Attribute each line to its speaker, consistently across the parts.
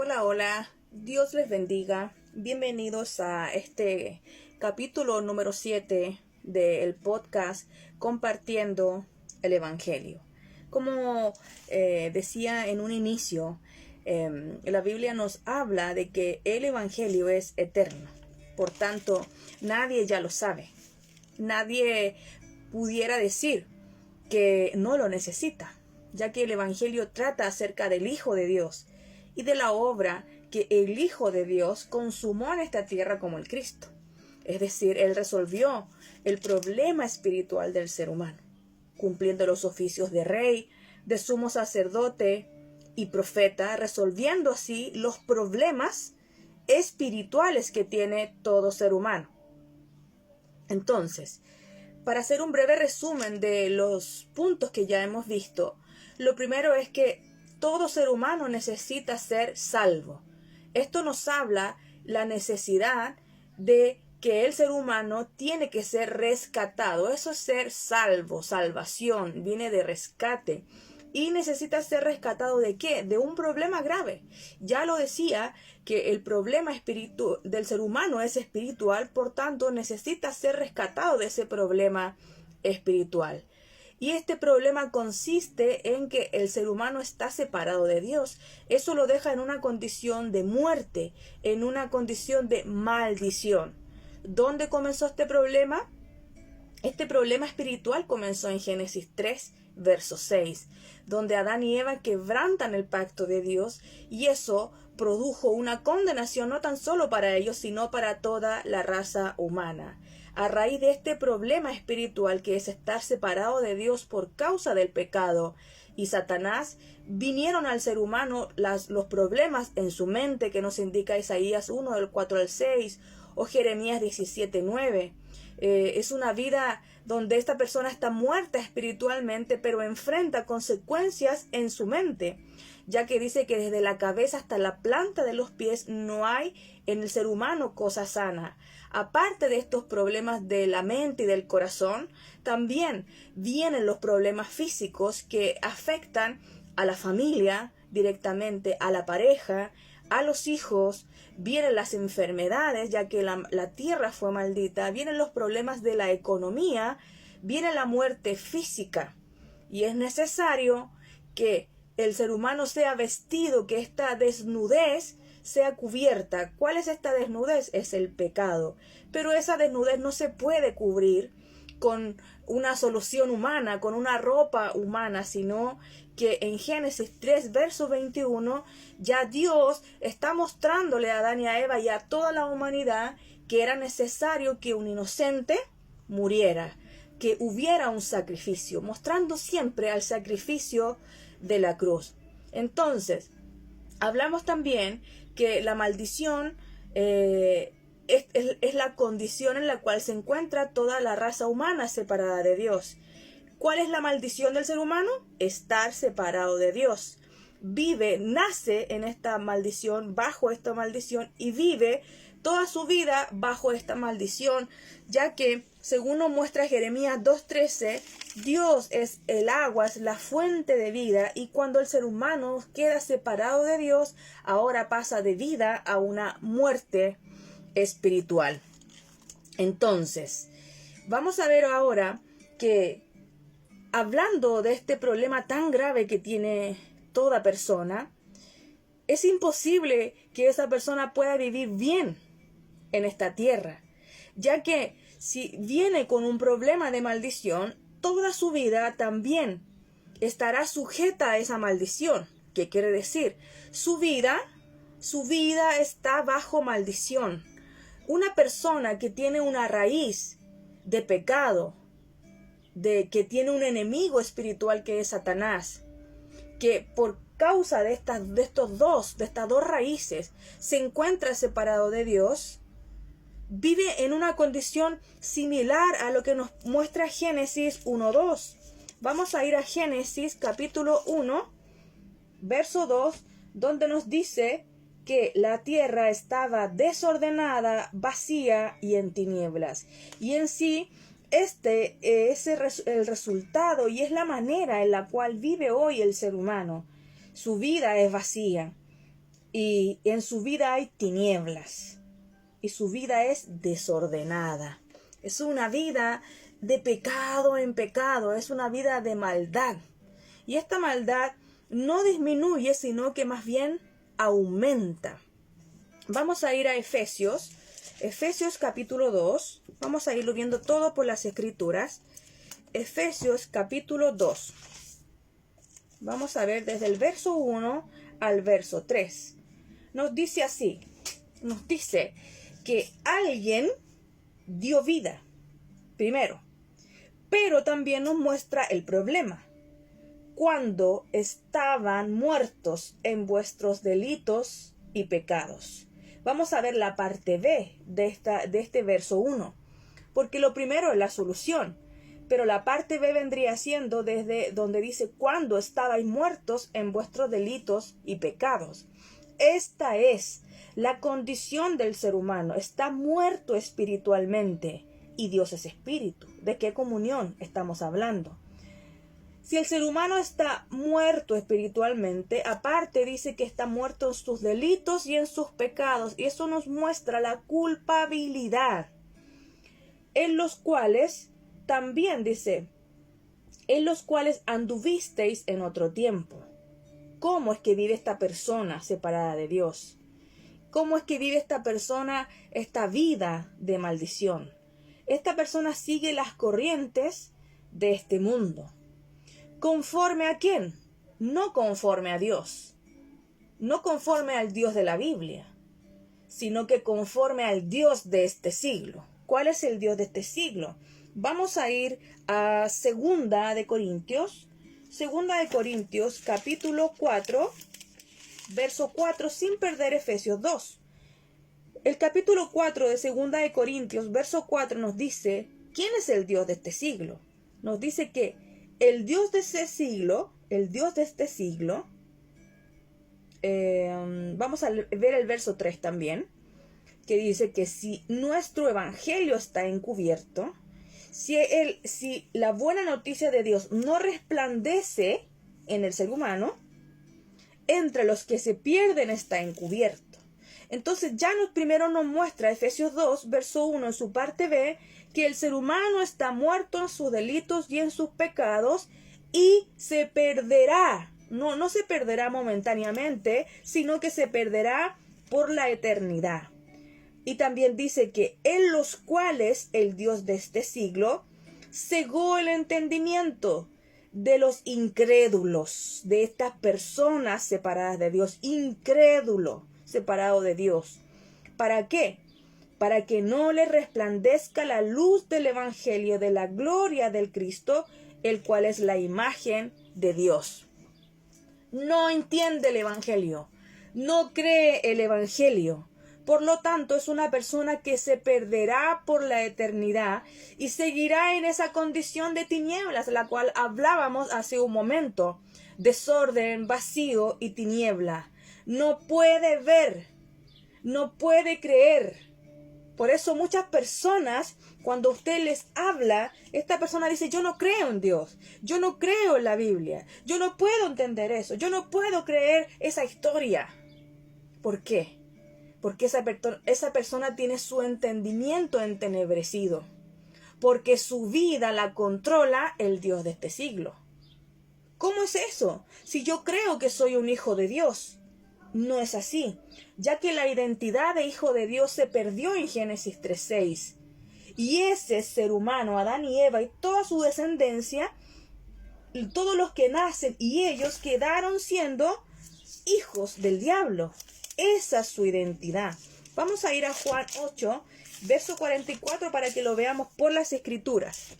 Speaker 1: Hola, hola, Dios les bendiga. Bienvenidos a este capítulo número 7 del podcast Compartiendo el Evangelio. Como decía en un inicio, la Biblia nos habla de que el Evangelio es eterno. Por tanto, nadie ya lo sabe. Nadie pudiera decir que no lo necesita, ya que el Evangelio trata acerca del Hijo de Dios y de la obra que el Hijo de Dios consumó en esta tierra como el Cristo. Es decir, Él resolvió el problema espiritual del ser humano, cumpliendo los oficios de rey, de sumo sacerdote y profeta, resolviendo así los problemas espirituales que tiene todo ser humano. Entonces, para hacer un breve resumen de los puntos que ya hemos visto, lo primero es que todo ser humano necesita ser salvo. Esto nos habla la necesidad de que el ser humano tiene que ser rescatado. Eso es ser salvo, salvación, viene de rescate. Y necesita ser rescatado ¿de qué? De un problema grave. Ya lo decía que el problema del ser humano es espiritual, por tanto necesita ser rescatado de ese problema espiritual. Y este problema consiste en que el ser humano está separado de Dios. Eso lo deja en una condición de muerte, en una condición de maldición. ¿Dónde comenzó este problema? Este problema espiritual comenzó en Génesis 3, verso 6, donde Adán y Eva quebrantan el pacto de Dios y eso produjo una condenación no tan solo para ellos, sino para toda la raza humana. A raíz de este problema espiritual que es estar separado de Dios por causa del pecado y Satanás, vinieron al ser humano los problemas en su mente que nos indica Isaías 1, del 4 al 6 o Jeremías 17, 9. Es una vida donde esta persona está muerta espiritualmente, pero enfrenta consecuencias en su mente, ya que dice que desde la cabeza hasta la planta de los pies no hay en el ser humano cosa sana. Aparte de estos problemas de la mente y del corazón, también vienen los problemas físicos que afectan a la familia directamente, a la pareja, a los hijos. Vienen las enfermedades, ya que la tierra fue maldita, vienen los problemas de la economía, viene la muerte física. Y es necesario que el ser humano sea vestido, que esta desnudez sea cubierta. ¿Cuál es esta desnudez? Es el pecado. Pero esa desnudez no se puede cubrir con una solución humana, con una ropa humana, sino que en Génesis 3, verso 21, ya Dios está mostrándole a Adán y a Eva y a toda la humanidad que era necesario que un inocente muriera, que hubiera un sacrificio, mostrando siempre al sacrificio de la cruz. Entonces, hablamos también que la maldición es la condición en la cual se encuentra toda la raza humana separada de Dios. ¿Cuál es la maldición del ser humano? Estar separado de Dios. Nace en esta maldición, bajo esta maldición, y vive toda su vida bajo esta maldición, ya que, según nos muestra Jeremías 2:13, Dios es el agua, es la fuente de vida, y cuando el ser humano queda separado de Dios, ahora pasa de vida a una muerte espiritual. Entonces, vamos a ver ahora que, hablando de este problema tan grave que tiene toda persona, es imposible que esa persona pueda vivir bien en esta tierra, ya que si viene con un problema de maldición, toda su vida también estará sujeta a esa maldición. ¿Qué quiere decir? Su vida está bajo maldición. Una persona que tiene una raíz de pecado, que tiene un enemigo espiritual que es Satanás, que por causa de estas dos raíces se encuentra separado de Dios, vive en una condición similar a lo que nos muestra Génesis 1:2. Vamos a ir a Génesis capítulo 1, verso 2, donde nos dice que la tierra estaba desordenada, vacía y en tinieblas. Y en sí, este es el resultado y es la manera en la cual vive hoy el ser humano. Su vida es vacía. y en su vida hay tinieblas y su vida es desordenada. Es una vida de pecado en pecado, es una vida de maldad. Y esta maldad no disminuye, sino que más bien aumenta. Vamos a ir a Efesios capítulo 2. Vamos a irlo viendo todo por las Escrituras. Efesios capítulo 2. Vamos a ver desde el verso 1 al verso 3. Nos dice así. Nos dice que alguien dio vida, primero. Pero también nos muestra el problema. Cuando estaban muertos en vuestros delitos y pecados. Vamos a ver la parte B de este verso 1. Porque lo primero es la solución. Pero la parte B vendría siendo desde donde dice cuando estabais muertos en vuestros delitos y pecados. Esta es la condición del ser humano. Está muerto espiritualmente. Y Dios es espíritu. ¿De qué comunión estamos hablando? Si el ser humano está muerto espiritualmente, aparte dice que está muerto en sus delitos y en sus pecados. Y eso nos muestra la culpabilidad. En los cuales, también dice, en los cuales anduvisteis en otro tiempo. ¿Cómo es que vive esta persona separada de Dios? ¿Cómo es que vive esta persona esta vida de maldición? Esta persona sigue las corrientes de este mundo. ¿Conforme a quién? No conforme a Dios. No conforme al Dios de la Biblia, sino que conforme al Dios de este siglo. ¿Cuál es el Dios de este siglo? Vamos a ir a Segunda de Corintios capítulo 4, verso 4, sin perder Efesios 2. El capítulo 4 de Segunda de Corintios, verso 4 nos dice, ¿quién es el Dios de este siglo? Nos dice que el Dios de este siglo, vamos a ver el verso 3 también, que dice que si nuestro evangelio está encubierto, si la buena noticia de Dios no resplandece en el ser humano, entre los que se pierden está encubierto. Entonces ya primero nos muestra Efesios 2, verso 1 en su parte B, que el ser humano está muerto en sus delitos y en sus pecados y se perderá. No se perderá momentáneamente, sino que se perderá por la eternidad. Y también dice que en los cuales el Dios de este siglo cegó el entendimiento de los incrédulos, de estas personas separadas de Dios, incrédulo, separado de Dios. ¿Para qué? Para que no le resplandezca la luz del evangelio de la gloria del Cristo, el cual es la imagen de Dios. No entiende el evangelio, no cree el evangelio. Por lo tanto, es una persona que se perderá por la eternidad y seguirá en esa condición de tinieblas, la cual hablábamos hace un momento. Desorden, vacío y tiniebla. No puede ver, no puede creer. Por eso muchas personas, cuando usted les habla, esta persona dice, yo no creo en Dios, yo no creo en la Biblia, yo no puedo entender eso, yo no puedo creer esa historia. ¿Por qué? Porque esa persona tiene su entendimiento entenebrecido. Porque su vida la controla el Dios de este siglo. ¿Cómo es eso? Si yo creo que soy un hijo de Dios. No es así, ya que la identidad de hijo de Dios se perdió en Génesis 3:6. Y ese ser humano, Adán y Eva y toda su descendencia, y todos los que nacen y ellos quedaron siendo hijos del diablo. Esa es su identidad. Vamos a ir a Juan 8, verso 44 para que lo veamos por las Escrituras.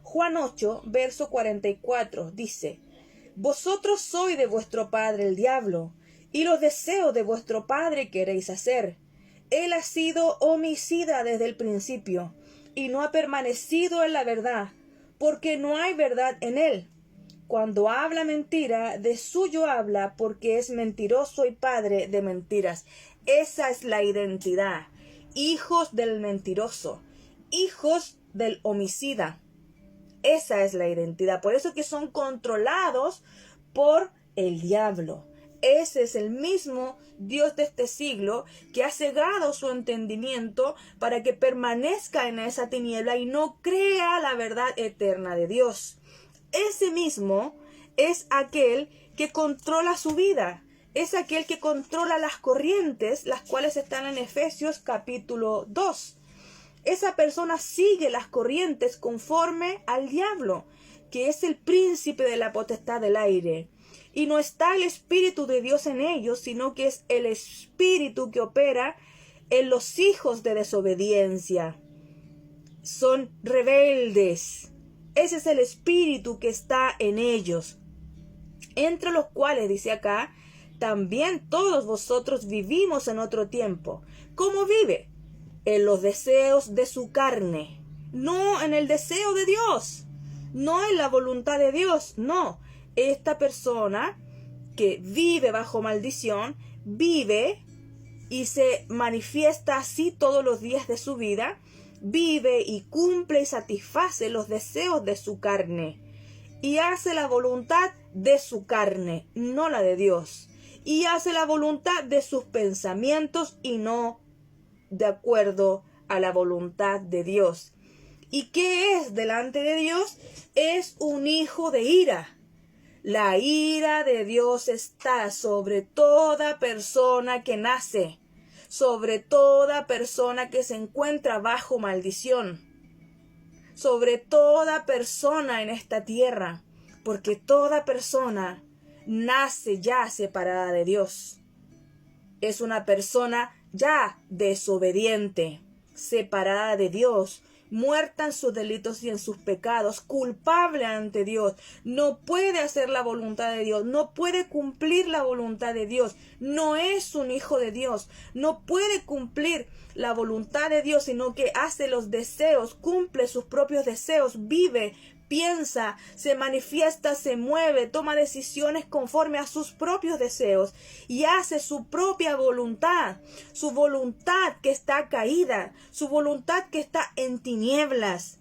Speaker 1: Juan 8, verso 44 dice, vosotros sois de vuestro padre el diablo, y los deseos de vuestro padre queréis hacer. Él ha sido homicida desde el principio, y no ha permanecido en la verdad, porque no hay verdad en él. Cuando habla mentira, de suyo habla, porque es mentiroso y padre de mentiras. Esa es la identidad. Hijos del mentiroso, hijos del homicida. Esa es la identidad. Por eso que son controlados por el diablo. Ese es el mismo Dios de este siglo que ha cegado su entendimiento para que permanezca en esa tiniebla y no crea la verdad eterna de Dios. Ese mismo es aquel que controla su vida, es aquel que controla las corrientes, las cuales están en Efesios capítulo 2. Esa persona sigue las corrientes conforme al diablo, que es el príncipe de la potestad del aire. Y no está el Espíritu de Dios en ellos, sino que es el Espíritu que opera en los hijos de desobediencia. Son rebeldes. Ese es el Espíritu que está en ellos. Entre los cuales, dice acá, también todos vosotros vivimos en otro tiempo. ¿Cómo vive? En los deseos de su carne. No en el deseo de Dios. No en la voluntad de Dios. No. Esta persona que vive bajo maldición, vive y se manifiesta así todos los días de su vida, vive y cumple y satisface los deseos de su carne y hace la voluntad de su carne, no la de Dios, y hace la voluntad de sus pensamientos y no de acuerdo a la voluntad de Dios. ¿Y qué es delante de Dios? Es un hijo de ira. La ira de Dios está sobre toda persona que nace, sobre toda persona que se encuentra bajo maldición, sobre toda persona en esta tierra, porque toda persona nace ya separada de Dios. Es una persona ya desobediente, separada de Dios, muerta en sus delitos y en sus pecados, culpable ante Dios, no puede hacer la voluntad de Dios, no puede cumplir la voluntad de Dios, no es un hijo de Dios, no puede cumplir la voluntad de Dios, sino que hace los deseos, cumple sus propios deseos, vive, piensa, se manifiesta, se mueve, toma decisiones conforme a sus propios deseos y hace su propia voluntad, su voluntad que está caída, su voluntad que está en tinieblas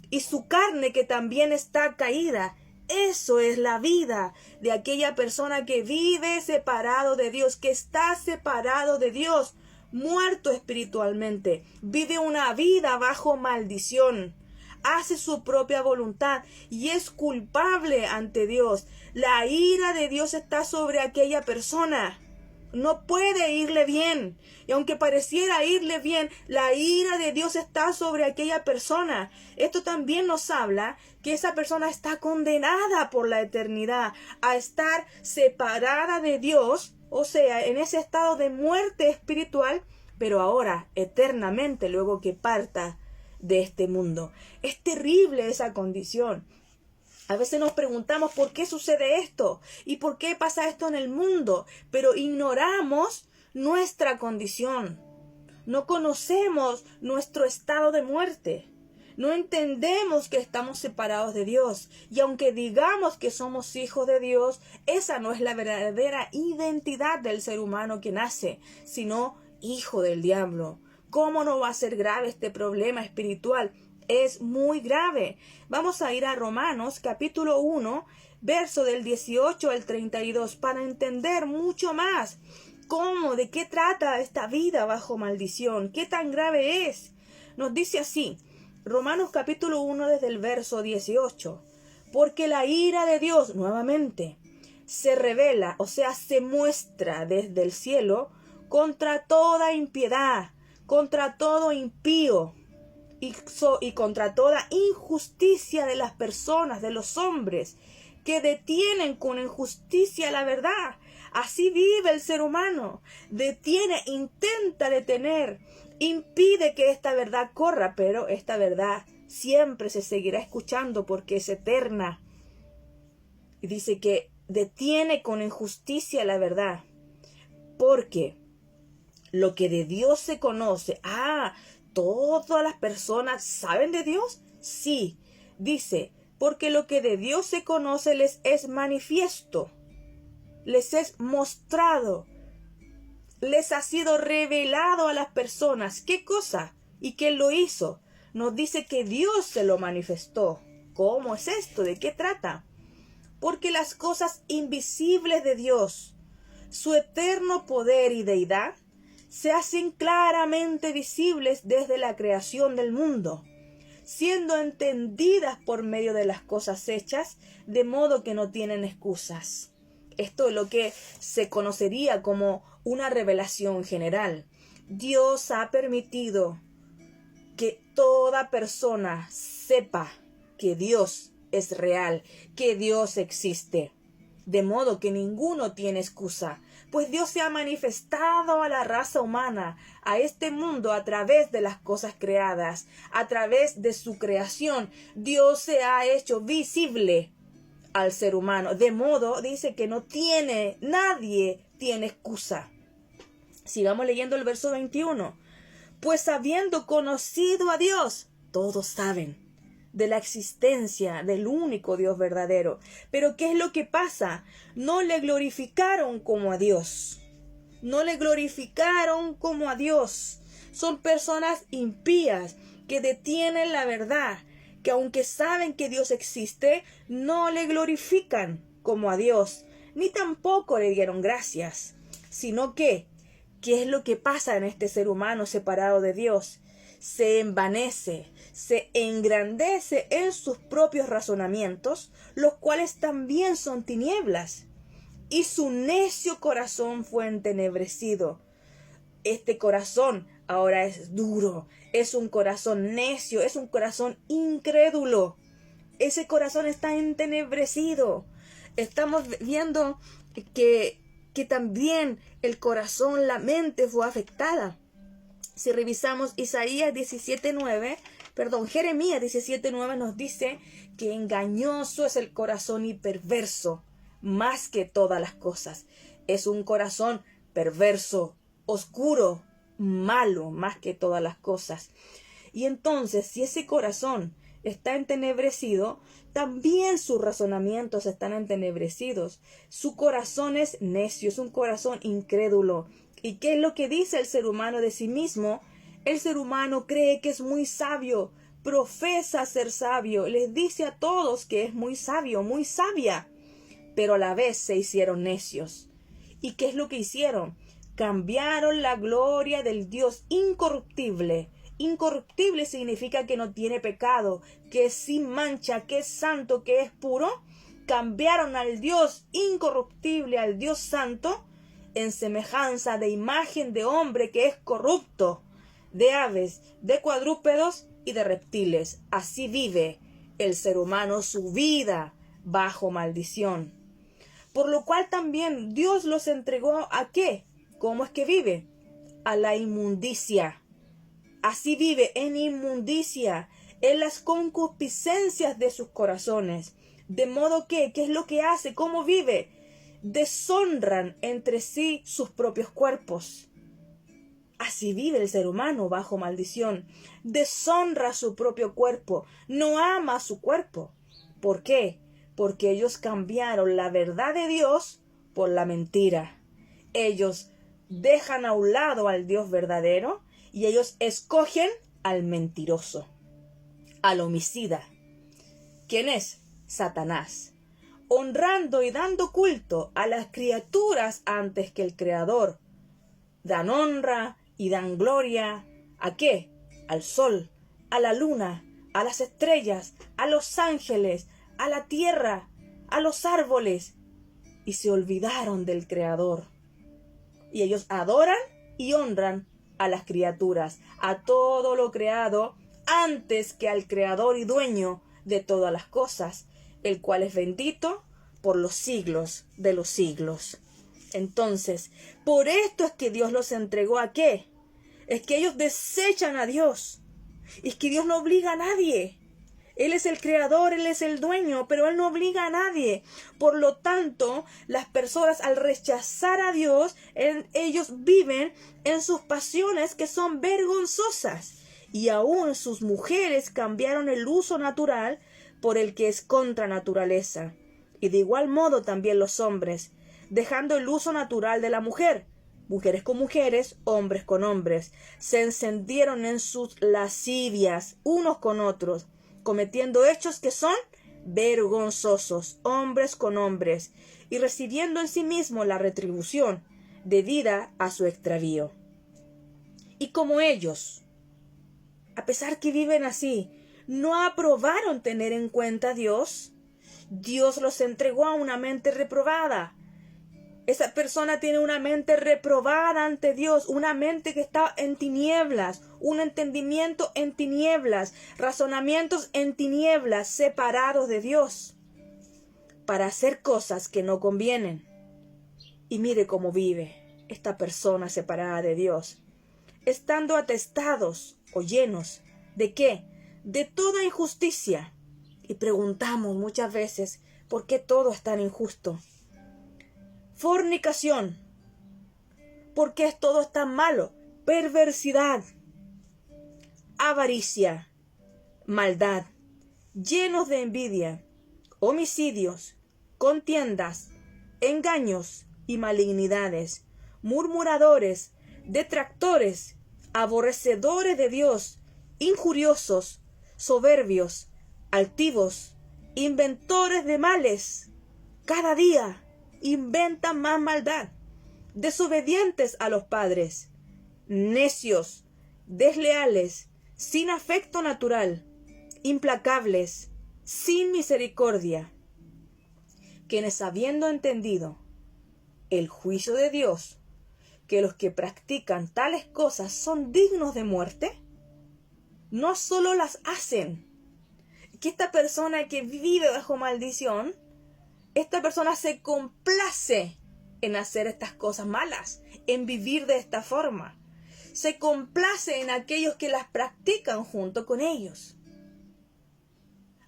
Speaker 1: y su carne que también está caída. Eso es la vida de aquella persona que vive separado de Dios, que está separado de Dios, muerto espiritualmente, vive una vida bajo maldición. Hace su propia voluntad y es culpable ante Dios. La ira de Dios está sobre aquella persona. No puede irle bien. Y aunque pareciera irle bien, la ira de Dios está sobre aquella persona. Esto también nos habla que esa persona está condenada por la eternidad a estar separada de Dios, o sea, en ese estado de muerte espiritual, pero ahora eternamente luego que parta de este mundo. Es terrible esa condición. A veces nos preguntamos por qué sucede esto y por qué pasa esto en el mundo, pero ignoramos nuestra condición. No conocemos nuestro estado de muerte. No entendemos que estamos separados de Dios. Y aunque digamos que somos hijos de Dios, esa no es la verdadera identidad del ser humano que nace, sino hijo del diablo. ¿Cómo no va a ser grave este problema espiritual? Es muy grave. Vamos a ir a Romanos capítulo 1, verso del 18 al 32, para entender mucho más cómo, de qué trata esta vida bajo maldición, qué tan grave es. Nos dice así, Romanos capítulo 1 desde el verso 18, porque la ira de Dios, nuevamente, se revela, o sea, se muestra desde el cielo contra toda impiedad, contra todo impío y contra toda injusticia de las personas, de los hombres, que detienen con injusticia la verdad. Así vive el ser humano, detiene, intenta detener, impide que esta verdad corra, pero esta verdad siempre se seguirá escuchando porque es eterna. Y dice que detiene con injusticia la verdad, porque lo que de Dios se conoce, ¿todas las personas saben de Dios? Sí, dice, porque lo que de Dios se conoce les es manifiesto, les es mostrado, les ha sido revelado a las personas. ¿Qué cosa? ¿Y quién lo hizo? Nos dice que Dios se lo manifestó. ¿Cómo es esto? ¿De qué trata? Porque las cosas invisibles de Dios, su eterno poder y deidad se hacen claramente visibles desde la creación del mundo, siendo entendidas por medio de las cosas hechas, de modo que no tienen excusas. Esto es lo que se conocería como una revelación general. Dios ha permitido que toda persona sepa que Dios es real, que Dios existe, de modo que ninguno tiene excusa, pues Dios se ha manifestado a la raza humana, a este mundo, a través de las cosas creadas, a través de su creación. Dios se ha hecho visible al ser humano, de modo, dice, que nadie tiene excusa. Sigamos leyendo el verso 21. Pues habiendo conocido a Dios, todos saben de la existencia del único Dios verdadero. Pero ¿qué es lo que pasa? No le glorificaron como a Dios. No le glorificaron como a Dios. Son personas impías que detienen la verdad, que aunque saben que Dios existe, no le glorifican como a Dios, ni tampoco le dieron gracias, sino que, ¿qué es lo que pasa en este ser humano separado de Dios? Se envanece, se engrandece en sus propios razonamientos, los cuales también son tinieblas, y su necio corazón fue entenebrecido. Este corazón ahora es duro, es un corazón necio, es un corazón incrédulo. Ese corazón está entenebrecido. Estamos viendo que también el corazón, la mente fue afectada. Si revisamos Jeremías 17:9 nos dice que engañoso es el corazón y perverso, más que todas las cosas. Es un corazón perverso, oscuro, malo, más que todas las cosas. Y entonces, si ese corazón está entenebrecido, también sus razonamientos están entenebrecidos. Su corazón es necio, es un corazón incrédulo. ¿Y qué es lo que dice el ser humano de sí mismo? El ser humano cree que es muy sabio, profesa ser sabio, les dice a todos que es muy sabio, muy sabia, pero a la vez se hicieron necios. ¿Y qué es lo que hicieron? Cambiaron la gloria del Dios incorruptible. Incorruptible significa que no tiene pecado, que es sin mancha, que es santo, que es puro. Cambiaron al Dios incorruptible, al Dios santo, en semejanza de imagen de hombre que es corrupto, de aves, de cuadrúpedos y de reptiles. Así vive el ser humano su vida bajo maldición. Por lo cual también Dios los entregó ¿a qué? ¿Cómo es que vive? A la inmundicia. Así vive en inmundicia, en las concupiscencias de sus corazones. De modo que, ¿qué es lo que hace? ¿Cómo vive? Deshonran entre sí sus propios cuerpos. Así vive el ser humano bajo maldición. Deshonra su propio cuerpo, no ama su cuerpo. ¿Por qué? Porque ellos cambiaron la verdad de Dios por la mentira. Ellos dejan a un lado al Dios verdadero y ellos escogen al mentiroso, al homicida. ¿Quién es? Satanás. Honrando y dando culto a las criaturas antes que el Creador. Dan honra y dan gloria. ¿A qué? Al sol, a la luna, a las estrellas, a los ángeles, a la tierra, a los árboles. Y se olvidaron del Creador. Y ellos adoran y honran a las criaturas, a todo lo creado, antes que al Creador y dueño de todas las cosas, el cual es bendito por los siglos de los siglos. Entonces, por esto es que Dios los entregó ¿a qué? Es que ellos desechan a Dios. Es que Dios no obliga a nadie. Él es el creador, Él es el dueño, pero Él no obliga a nadie. Por lo tanto, las personas al rechazar a Dios, ellos viven en sus pasiones que son vergonzosas. Y aún sus mujeres cambiaron el uso natural por el que es contra naturaleza. Y de igual modo también los hombres, dejando el uso natural de la mujer, mujeres con mujeres, hombres con hombres, se encendieron en sus lascivias unos con otros, cometiendo hechos que son vergonzosos, hombres con hombres, y recibiendo en sí mismo la retribución debida a su extravío. Y como ellos, a pesar que viven así, no aprobaron tener en cuenta a Dios, Dios los entregó a una mente reprobada. Esa persona tiene una mente reprobada ante Dios, una mente que está en tinieblas, un entendimiento en tinieblas, razonamientos en tinieblas, separados de Dios, para hacer cosas que no convienen. Y mire cómo vive esta persona separada de Dios, estando atestados o llenos ¿de qué? De toda injusticia. Y preguntamos muchas veces, ¿por qué todo es tan injusto? Fornicación. ¿Por qué todo es tan malo? Perversidad. Avaricia. Maldad. Llenos de envidia. Homicidios. Contiendas. Engaños y malignidades. Murmuradores. Detractores. Aborrecedores de Dios. Injuriosos. Soberbios. Altivos. Inventores de males. Cada día inventan más maldad, desobedientes a los padres, necios, desleales, sin afecto natural, implacables, sin misericordia, quienes habiendo entendido el juicio de Dios, que los que practican tales cosas son dignos de muerte, no solo las hacen, que esta persona que vive bajo maldición, esta persona se complace en hacer estas cosas malas, en vivir de esta forma. Se complace en aquellos que las practican junto con ellos.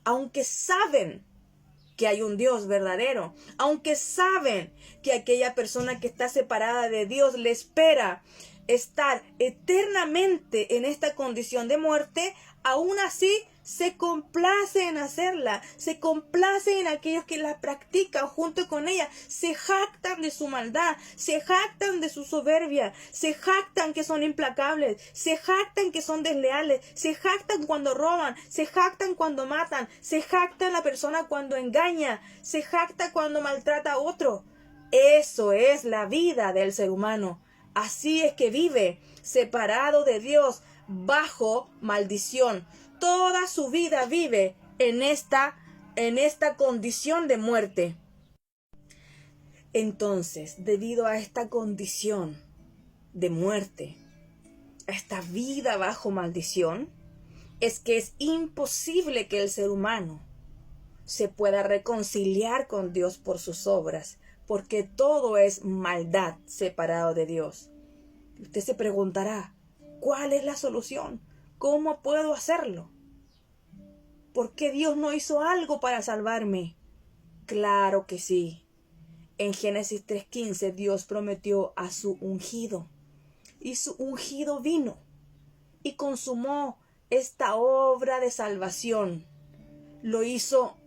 Speaker 1: Aunque saben que hay un Dios verdadero, aunque saben que aquella persona que está separada de Dios le espera estar eternamente en esta condición de muerte, aún así se complace en hacerla, se complace en aquellos que la practican junto con ella, se jactan de su maldad, se jactan de su soberbia, se jactan que son implacables, se jactan que son desleales, se jactan cuando roban, se jactan cuando matan, se jacta la persona cuando engaña, se jacta cuando maltrata a otro. Eso es la vida del ser humano. Así es que vive, separado de Dios, bajo maldición. Toda su vida vive en esta condición de muerte. Entonces, debido a esta condición de muerte, a esta vida bajo maldición, es que es imposible que el ser humano se pueda reconciliar con Dios por sus obras, porque todo es maldad separado de Dios. Usted se preguntará, ¿cuál es la solución? ¿Cómo puedo hacerlo? ¿Por qué Dios no hizo algo para salvarme? Claro que sí. En Génesis 3:15 Dios prometió a su ungido. Y su ungido vino y consumó esta obra de salvación. Lo hizo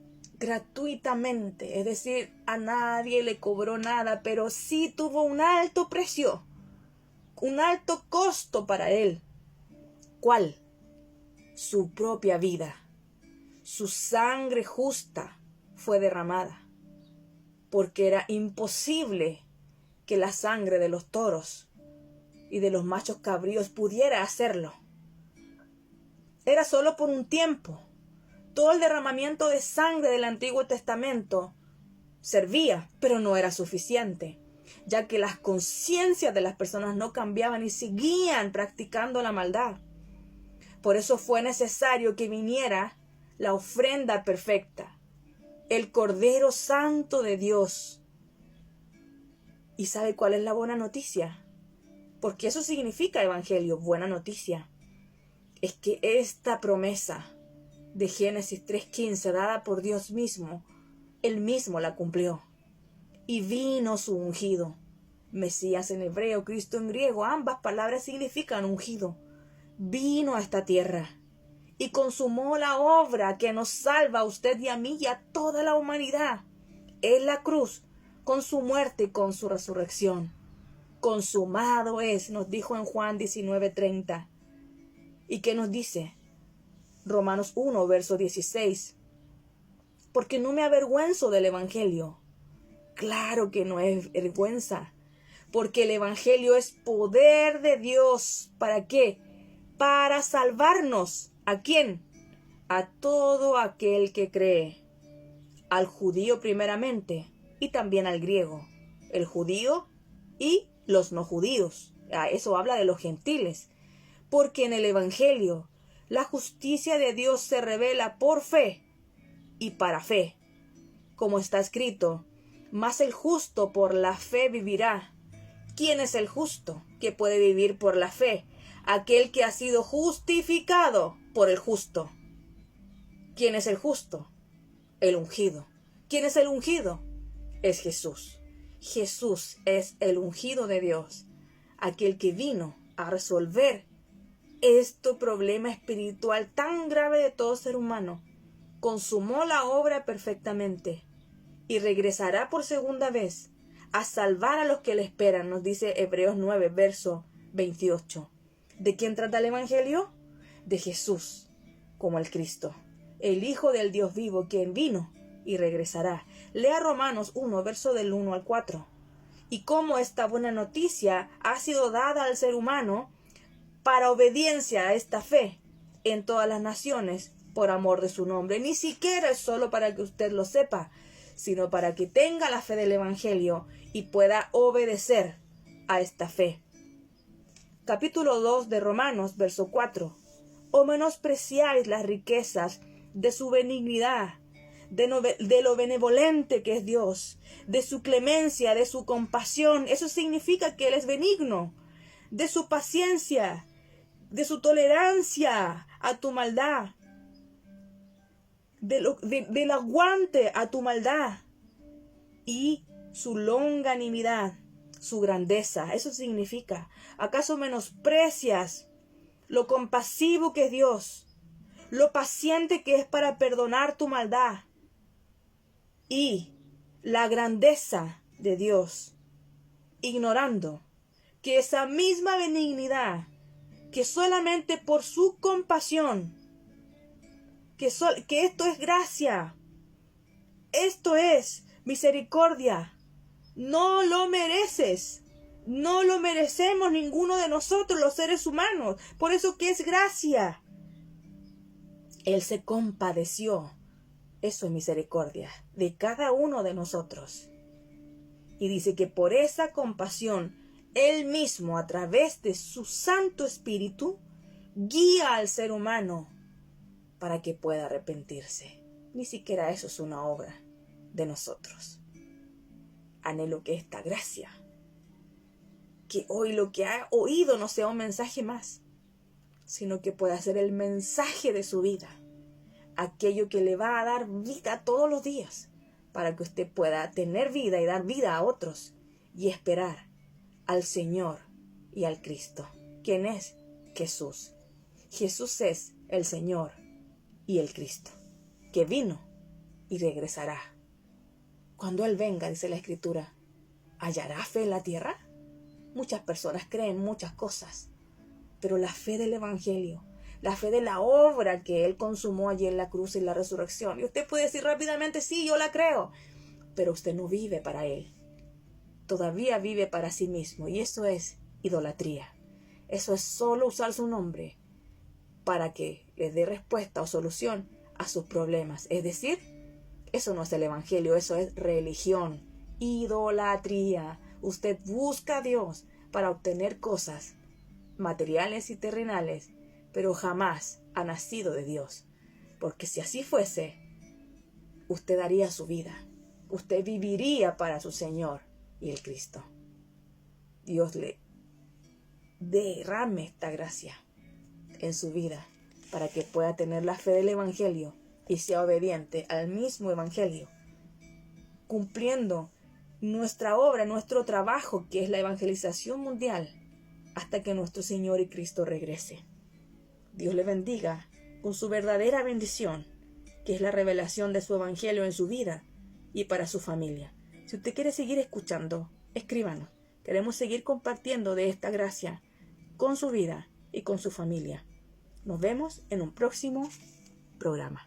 Speaker 1: gratuitamente, es decir, a nadie le cobró nada, pero sí tuvo un alto precio, un alto costo para él. ¿Cuál? Su propia vida. Su sangre justa fue derramada, porque era imposible que la sangre de los toros y de los machos cabríos pudiera hacerlo. Era solo por un tiempo. Todo el derramamiento de sangre del Antiguo Testamento servía, pero no era suficiente, ya que las conciencias de las personas no cambiaban y seguían practicando la maldad. Por eso fue necesario que viniera la ofrenda perfecta, el Cordero Santo de Dios. ¿Y sabe cuál es la buena noticia? Porque eso significa evangelio, buena noticia. Es que esta promesa de Génesis 3:15 dada por Dios mismo, Él mismo la cumplió. Y vino su ungido. Mesías en hebreo, Cristo en griego, ambas palabras significan ungido. Vino a esta tierra y consumó la obra que nos salva a usted y a mí y a toda la humanidad. En la cruz, con su muerte y con su resurrección. Consumado es, nos dijo en Juan 19:30. ¿Y qué nos dice? Romanos 1, verso 16. porque no me avergüenzo del Evangelio. Claro que no es vergüenza, porque el Evangelio es poder de Dios. ¿Para qué? Para salvarnos. ¿A quién? A todo aquel que cree. Al judío primeramente y también al griego. El judío y los no judíos. Eso habla de los gentiles. Porque en el Evangelio la justicia de Dios se revela por fe y para fe. Como está escrito, mas el justo por la fe vivirá. ¿Quién es el justo que puede vivir por la fe? Aquel que ha sido justificado por el justo. ¿Quién es el justo? El ungido. ¿Quién es el ungido? Es Jesús. Jesús es el ungido de Dios, aquel que vino a resolver este problema espiritual tan grave de todo ser humano. Consumó la obra perfectamente y regresará por segunda vez a salvar a los que le esperan, nos dice Hebreos 9, verso 28. ¿De quién trata el Evangelio? De Jesús, como el Cristo, el Hijo del Dios vivo, quien vino y regresará. Lea Romanos 1, verso del 1 al 4. Y cómo esta buena noticia ha sido dada al ser humano para obediencia a esta fe en todas las naciones por amor de su nombre. Ni siquiera es solo para que usted lo sepa, sino para que tenga la fe del Evangelio y pueda obedecer a esta fe. Capítulo 2 de Romanos, verso 4. ¿O menospreciáis las riquezas de su benignidad, de lo benevolente que es Dios, de su clemencia, de su compasión? Eso significa que Él es benigno. De su paciencia, de su tolerancia a tu maldad, del aguante a tu maldad y su longanimidad, su grandeza. Eso significa, ¿acaso menosprecias lo compasivo que es Dios, lo paciente que es para perdonar tu maldad y la grandeza de Dios, ignorando que esa misma benignidad, que solamente por su compasión, que esto es gracia, esto es misericordia, no lo mereces, no lo merecemos ninguno de nosotros los seres humanos, por eso que es gracia. Él se compadeció, eso es misericordia, de cada uno de nosotros. Y dice que por esa compasión, Él mismo, a través de su Santo Espíritu, guía al ser humano para que pueda arrepentirse. Ni siquiera eso es una obra de nosotros. Anhelo que esta gracia, que hoy lo que ha oído no sea un mensaje más, sino que pueda ser el mensaje de su vida, aquello que le va a dar vida todos los días, para que usted pueda tener vida y dar vida a otros y esperar al Señor y al Cristo. ¿Quién es? Jesús. Jesús es el Señor y el Cristo, que vino y regresará. Cuando Él venga, dice la Escritura, ¿hallará fe en la tierra? Muchas personas creen muchas cosas, pero la fe del Evangelio, la fe de la obra que Él consumó allí en la cruz y la resurrección. Y usted puede decir rápidamente, sí, yo la creo, pero usted no vive para Él. Todavía vive para sí mismo, y eso es idolatría. Eso es solo usar su nombre para que le dé respuesta o solución a sus problemas. Es decir, eso no es el Evangelio, eso es religión, idolatría. Usted busca a Dios para obtener cosas materiales y terrenales, pero jamás ha nacido de Dios. Porque si así fuese, usted daría su vida. Usted viviría para su Señor y el Cristo. Dios le derrame esta gracia en su vida para que pueda tener la fe del Evangelio y sea obediente al mismo Evangelio, cumpliendo nuestra obra, nuestro trabajo, que es la evangelización mundial, hasta que nuestro Señor y Cristo regrese. Dios le bendiga con su verdadera bendición, que es la revelación de su Evangelio en su vida y para su familia. Si usted quiere seguir escuchando, escríbanos. Queremos seguir compartiendo de esta gracia con su vida y con su familia. Nos vemos en un próximo programa.